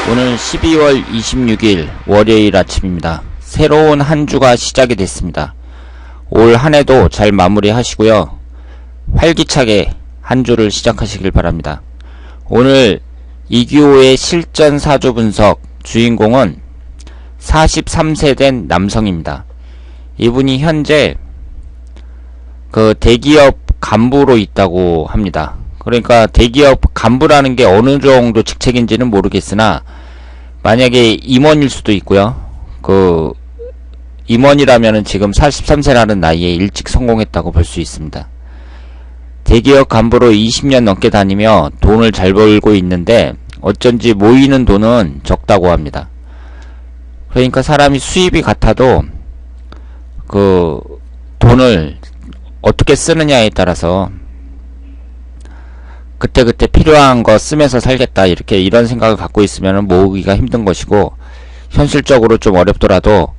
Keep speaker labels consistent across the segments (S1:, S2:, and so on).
S1: 오늘 12월 26일 월요일 아침입니다. 새로운 한 주가 시작이 됐습니다. 올 한 해도 잘 마무리하시고요. 활기차게 한 주를 시작하시길 바랍니다. 오늘 이규호의 실전 사주 분석 주인공은 43세 된 남성입니다. 이분이 현재 대기업 간부로 있다고 합니다. 그러니까 대기업 간부라는 게 어느 정도 직책인지는 모르겠으나 만약에 임원일 수도 있고요. 임원이라면은 지금 43세라는 나이에 일찍 성공했다고 볼 수 있습니다. 대기업 간부로 20년 넘게 다니며 돈을 잘 벌고 있는데 어쩐지 모이는 돈은 적다고 합니다. 그러니까 사람이 수입이 같아도 돈을 어떻게 쓰느냐에 따라서 그때그때 필요한 거 쓰면서 살겠다 이런 생각을 갖고 있으면 모으기가 힘든 것이고, 현실적으로 좀 어렵더라도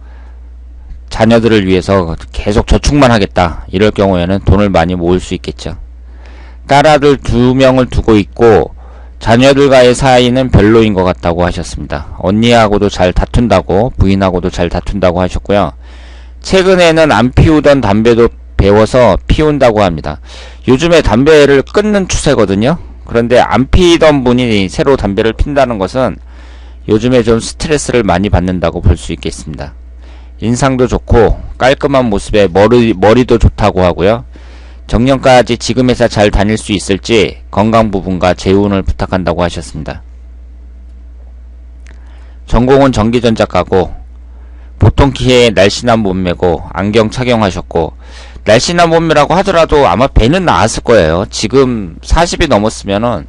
S1: 자녀들을 위해서 계속 저축만 하겠다 이럴 경우에는 돈을 많이 모을 수 있겠죠. 딸아들 2명을 두고 있고 자녀들과의 사이는 별로인 것 같다고 하셨습니다. 언니하고도 잘 다툰다고, 부인하고도 잘 다툰다고 하셨고요. 최근에는 안 피우던 담배도 배워서 피운다고 합니다. 요즘에 담배를 끊는 추세거든요. 그런데 안 피던 분이 새로 담배를 핀다는 것은 요즘에 좀 스트레스를 많이 받는다고 볼 수 있겠습니다. 인상도 좋고 깔끔한 모습에 머리도 좋다고 하고요. 정년까지 지금 회사 잘 다닐 수 있을지 건강 부분과 재운을 부탁한다고 하셨습니다. 전공은 전기전자과고 보통 키에 날씬한 몸매고 안경 착용하셨고, 날씬한 몸매라고 하더라도 아마 배는 나왔을 거예요. 지금 40이 넘었으면은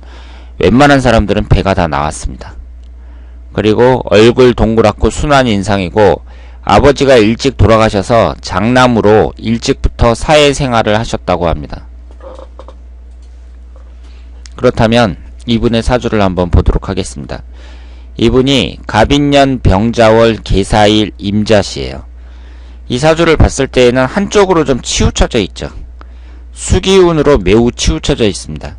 S1: 웬만한 사람들은 배가 다 나왔습니다. 그리고 얼굴 동그랗고 순한 인상이고, 아버지가 일찍 돌아가셔서 장남으로 일찍부터 사회생활을 하셨다고 합니다. 그렇다면 이분의 사주를 한번 보도록 하겠습니다. 이분이 갑인년 병자월 계사일 임자시예요. 이 사주를 봤을 때에는 한쪽으로 좀 치우쳐져 있죠. 수기운으로 매우 치우쳐져 있습니다.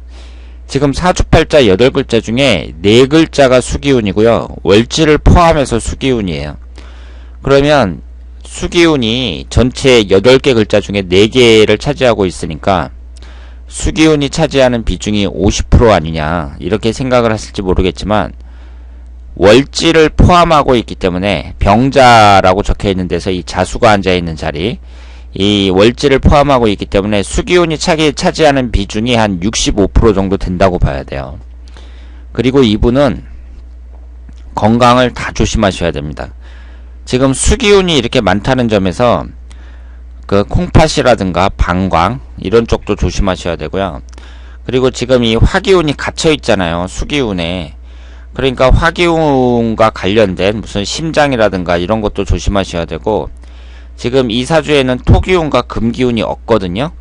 S1: 지금 사주팔자 8글자 중에 4글자가 수기운이고요. 월지를 포함해서 수기운이에요. 그러면 수기운이 전체 8개 글자 중에 4개를 차지하고 있으니까 수기운이 차지하는 비중이 50% 아니냐 이렇게 생각을 하실지 모르겠지만, 월지를 포함하고 있기 때문에 병자라고 적혀있는 데서 이 자수가 앉아있는 자리, 이 월지를 포함하고 있기 때문에 수기운이 차지하는 비중이 한 65% 정도 된다고 봐야 돼요. 그리고 이분은 건강을 다 조심하셔야 됩니다. 지금 수기운이 이렇게 많다는 점에서 콩팥이라든가 방광 이런 쪽도 조심하셔야 되고요. 그리고 지금 이 화기운이 갇혀 있잖아요, 수기운에. 그러니까 화기운과 관련된 무슨 심장이라든가 이런 것도 조심하셔야 되고, 지금 이 사주에는 토기운과 금기운이 없거든요.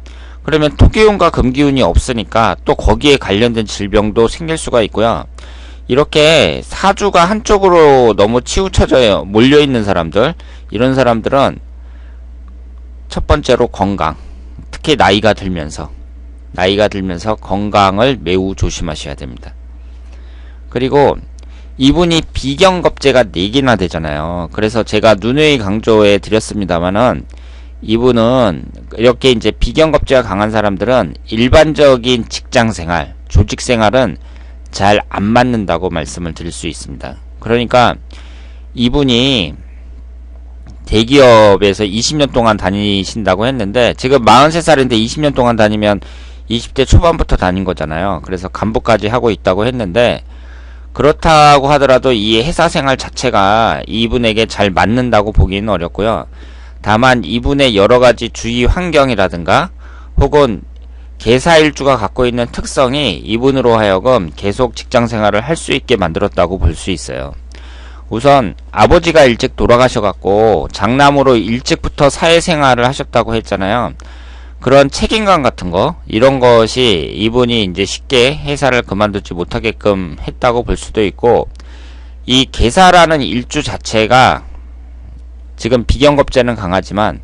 S1: 그러면 토기운과 금기운이 없으니까 또 거기에 관련된 질병도 생길 수가 있고요. 이렇게 사주가 한쪽으로 너무 치우쳐져 몰려있는 사람들, 이런 사람들은 첫 번째로 건강, 특히 나이가 들면서 건강을 매우 조심하셔야 됩니다. 그리고 이분이 비경겁제가 4개나 되잖아요. 그래서 제가 누누이 강조해 드렸습니다만은, 이분은 이렇게 이제 비경겁제가 강한 사람들은 일반적인 직장생활, 조직생활은 잘 안 맞는다고 말씀을 드릴 수 있습니다. 그러니까 이분이 대기업에서 20년 동안 다니신다고 했는데, 지금 43살인데 20년 동안 다니면 20대 초반부터 다닌 거잖아요. 그래서 간부까지 하고 있다고 했는데, 그렇다고 하더라도 이 회사 생활 자체가 이분에게 잘 맞는다고 보기는 어렵고요. 다만 이분의 여러가지 주위 환경이라든가 혹은 계사일주가 갖고 있는 특성이 이분으로 하여금 계속 직장생활을 할 수 있게 만들었다고 볼 수 있어요. 우선 아버지가 일찍 돌아가셔갖고 장남으로 일찍부터 사회생활을 하셨다고 했잖아요. 그런 책임감 같은 거, 이런 것이 이분이 이제 쉽게 회사를 그만두지 못하게끔 했다고 볼 수도 있고, 이 계사라는 일주 자체가, 지금 비경겁제는 강하지만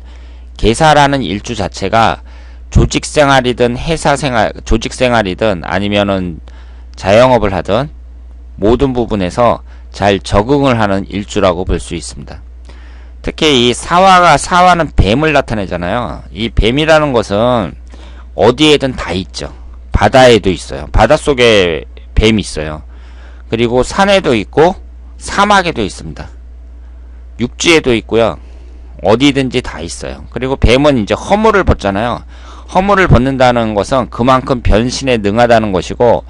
S1: 계사라는 일주 자체가 조직생활이든 회사생활, 조직생활이든 아니면은 자영업을 하든 모든 부분에서 잘 적응을 하는 일주라고 볼 수 있습니다. 특히 이 사화는 뱀을 나타내잖아요. 이 뱀이라는 것은 어디에든 다 있죠. 바다에도 있어요. 바닷속에 뱀이 있어요. 그리고 산에도 있고 사막에도 있습니다. 육지에도 있고요. 어디든지 다 있어요. 그리고 뱀은 이제 허물을 벗잖아요. 허물을 벗는다는 것은 그만큼 변신에 능하다는 것이고,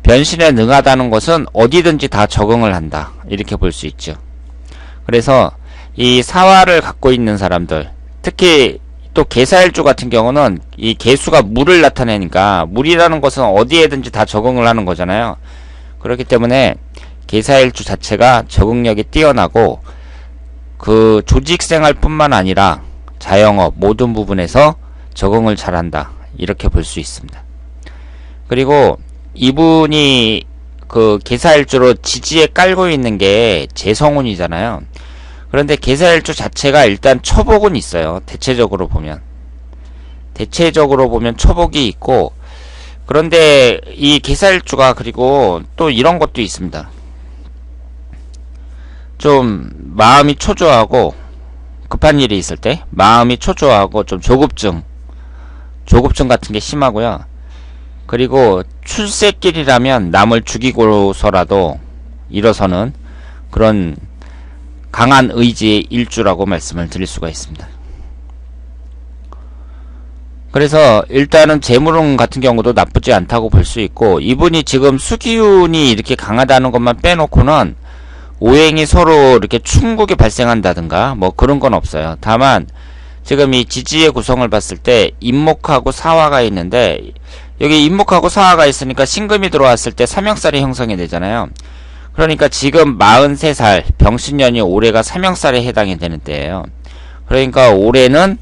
S1: 변신에 능하다는 것은 어디든지 다 적응을 한다, 이렇게 볼 수 있죠. 그래서 이 사화를 갖고 있는 사람들, 특히 또 개사일주 같은 경우는 이 개수가 물을 나타내니까, 물이라는 것은 어디에든지 다 적응을 하는 거잖아요. 그렇기 때문에 개사일주 자체가 적응력이 뛰어나고, 그 조직생활 뿐만 아니라 자영업 모든 부분에서 적응을 잘한다, 이렇게 볼 수 있습니다. 그리고 이분이 그 개사일주로 지지에 깔고 있는 게 재성운이잖아요. 그런데 개사일주 자체가 일단 초복은 있어요. 대체적으로 보면 초복이 있고, 그런데 이 개사일주가 그리고 또 이런 것도 있습니다. 좀 마음이 초조하고, 급한 일이 있을 때 마음이 초조하고 좀 조급증 같은 게 심하고요. 그리고 출세길이라면 남을 죽이고서라도 일어서는 그런 강한 의지의 일주라고 말씀을 드릴 수가 있습니다. 그래서 일단은 재물운 같은 경우도 나쁘지 않다고 볼 수 있고, 이분이 지금 수기운이 이렇게 강하다는 것만 빼놓고는 오행이 서로 이렇게 충국이 발생한다든가 뭐 그런 건 없어요. 다만 지금 이 지지의 구성을 봤을 때 임목하고 사화가 있는데, 여기 임목하고 사화가 있으니까 신금이 들어왔을 때 삼형살이 형성이 되잖아요. 그러니까 지금 43살 병신년이 올해가 삼형살에 해당이 되는 때예요. 그러니까 올해는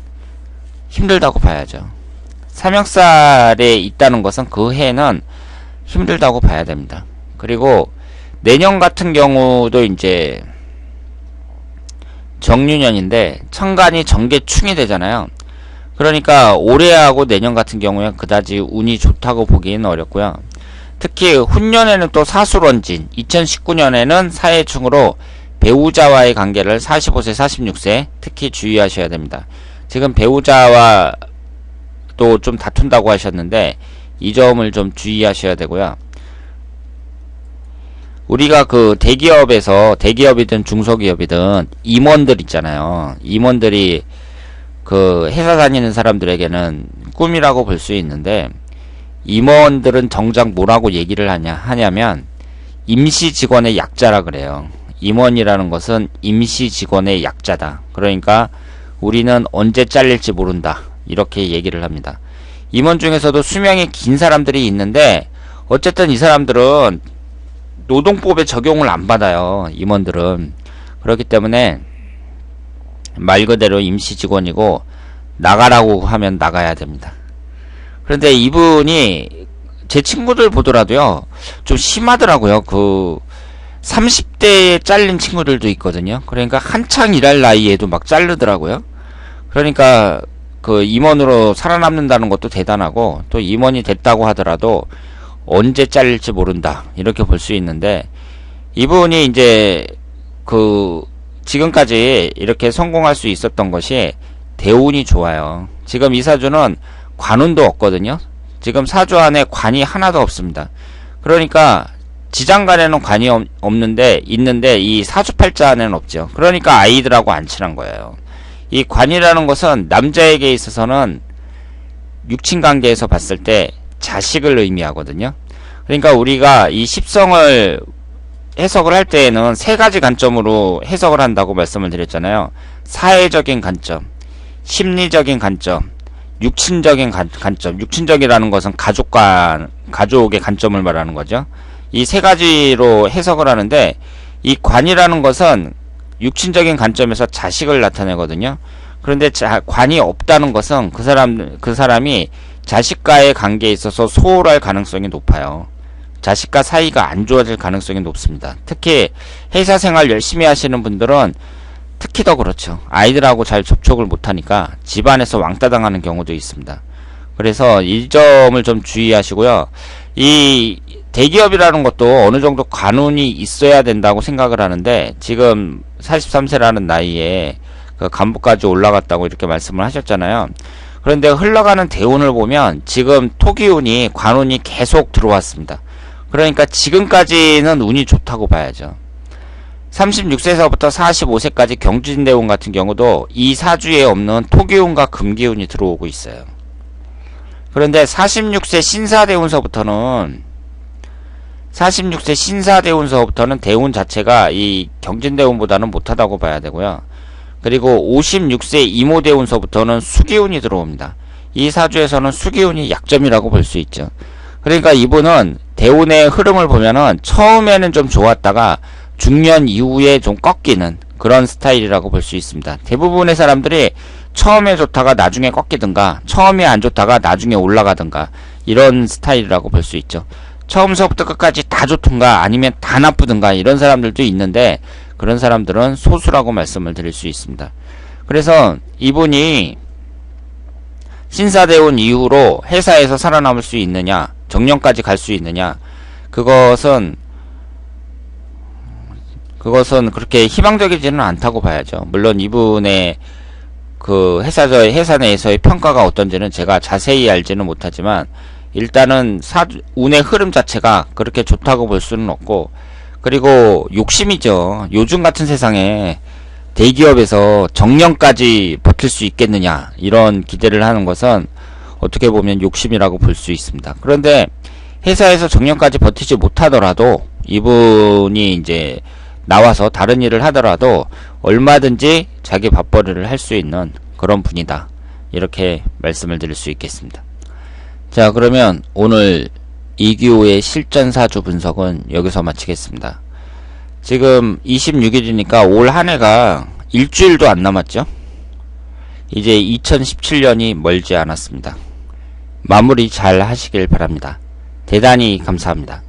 S1: 힘들다고 봐야죠. 삼형살에 있다는 것은 그 해는 힘들다고 봐야 됩니다. 그리고 내년 같은 경우도 이제 정유년인데 천간이 정계충이 되잖아요. 그러니까 올해하고 내년 같은 경우에 그다지 운이 좋다고 보기는 어렵고요. 특히 훈년에는 또 사술원진, 2019년에는 사해충으로 배우자와의 관계를 45세, 46세 특히 주의하셔야 됩니다. 지금 배우자와 또 좀 다툰다고 하셨는데 이 점을 좀 주의하셔야 되고요. 우리가 그 대기업이든 중소기업이든 임원들 있잖아요. 임원들이 그 회사 다니는 사람들에게는 꿈이라고 볼 수 있는데, 임원들은 정작 뭐라고 얘기를 하냐면 임시 직원의 약자라 그래요. 임원이라는 것은 임시 직원의 약자다. 그러니까 우리는 언제 잘릴지 모른다, 이렇게 얘기를 합니다. 임원 중에서도 수명이 긴 사람들이 있는데, 어쨌든 이 사람들은 노동법에 적용을 안 받아요. 임원들은. 그렇기 때문에 말 그대로 임시 직원이고 나가라고 하면 나가야 됩니다. 그런데 이분이 제 친구들 보더라도요, 좀 심하더라고요. 그 30대에 잘린 친구들도 있거든요. 그러니까 한창 일할 나이에도 막 자르더라고요. 그러니까 그 임원으로 살아남는다는 것도 대단하고, 또 임원이 됐다고 하더라도 언제 잘릴지 모른다, 이렇게 볼 수 있는데, 이분이 이제 그 지금까지 이렇게 성공할 수 있었던 것이 대운이 좋아요. 지금 이 사주는 관운도 없거든요. 지금 사주 안에 관이 하나도 없습니다. 그러니까 지장간에는 관이 있는데 이 사주팔자 안에는 없죠. 그러니까 아이들하고 안 친한 거예요. 이 관이라는 것은 남자에게 있어서는 육친관계에서 봤을 때 자식을 의미하거든요. 그러니까 우리가 이 십성을 해석을 할 때에는 세 가지 관점으로 해석을 한다고 말씀을 드렸잖아요. 사회적인 관점, 심리적인 관점, 육친적인 관점. 육친적이라는 것은 가족의 관점을 말하는 거죠. 이 세 가지로 해석을 하는데, 이 관이라는 것은 육친적인 관점에서 자식을 나타내거든요. 그런데 관이 없다는 것은 그 사람이 자식과의 관계에 있어서 소홀할 가능성이 높아요. 자식과 사이가 안 좋아질 가능성이 높습니다. 특히 회사 생활 열심히 하시는 분들은 특히 더 그렇죠. 아이들하고 잘 접촉을 못하니까 집안에서 왕따 당하는 경우도 있습니다. 그래서 이 점을 좀 주의하시고요. 이 대기업이라는 것도 어느 정도 관운이 있어야 된다고 생각을 하는데, 지금 43세라는 나이에 그 간부까지 올라갔다고 이렇게 말씀을 하셨잖아요. 그런데 흘러가는 대운을 보면 지금 토기운이 관운이 계속 들어왔습니다. 그러니까 지금까지는 운이 좋다고 봐야죠. 36세서부터 45세까지 경진대운 같은 경우도 이 사주에 없는 토기운과 금기운이 들어오고 있어요. 그런데 46세 신사대운서부터는 대운 자체가 이 경진대운보다는 못하다고 봐야 되고요. 그리고 56세 이모대운서부터는 수기운이 들어옵니다. 이 사주에서는 수기운이 약점이라고 볼 수 있죠. 그러니까 이분은 대운의 흐름을 보면은 처음에는 좀 좋았다가 중년 이후에 좀 꺾이는 그런 스타일이라고 볼 수 있습니다. 대부분의 사람들이 처음에 좋다가 나중에 꺾이든가, 처음에 안 좋다가 나중에 올라가든가, 이런 스타일이라고 볼 수 있죠. 처음서부터 끝까지 다 좋든가 아니면 다 나쁘든가 이런 사람들도 있는데, 그런 사람들은 소수라고 말씀을 드릴 수 있습니다. 그래서 이분이 신사대운 이후로 회사에서 살아남을 수 있느냐, 정년까지 갈 수 있느냐, 그것은 그렇게 희망적이지는 않다고 봐야죠. 물론 이분의 그 회사 내에서의 평가가 어떤지는 제가 자세히 알지는 못하지만, 일단은 운의 흐름 자체가 그렇게 좋다고 볼 수는 없고, 그리고 욕심이죠. 요즘 같은 세상에 대기업에서 정년까지 버틸 수 있겠느냐, 이런 기대를 하는 것은 어떻게 보면 욕심이라고 볼 수 있습니다. 그런데 회사에서 정년까지 버티지 못하더라도 이분이 이제 나와서 다른 일을 하더라도 얼마든지 자기 밥벌이를 할 수 있는 그런 분이다, 이렇게 말씀을 드릴 수 있겠습니다. 자, 그러면 오늘 이규호의 실전사주 분석은 여기서 마치겠습니다. 지금 26일이니까 올 한 해가 일주일도 안 남았죠? 이제 2017년이 멀지 않았습니다. 마무리 잘 하시길 바랍니다. 대단히 감사합니다.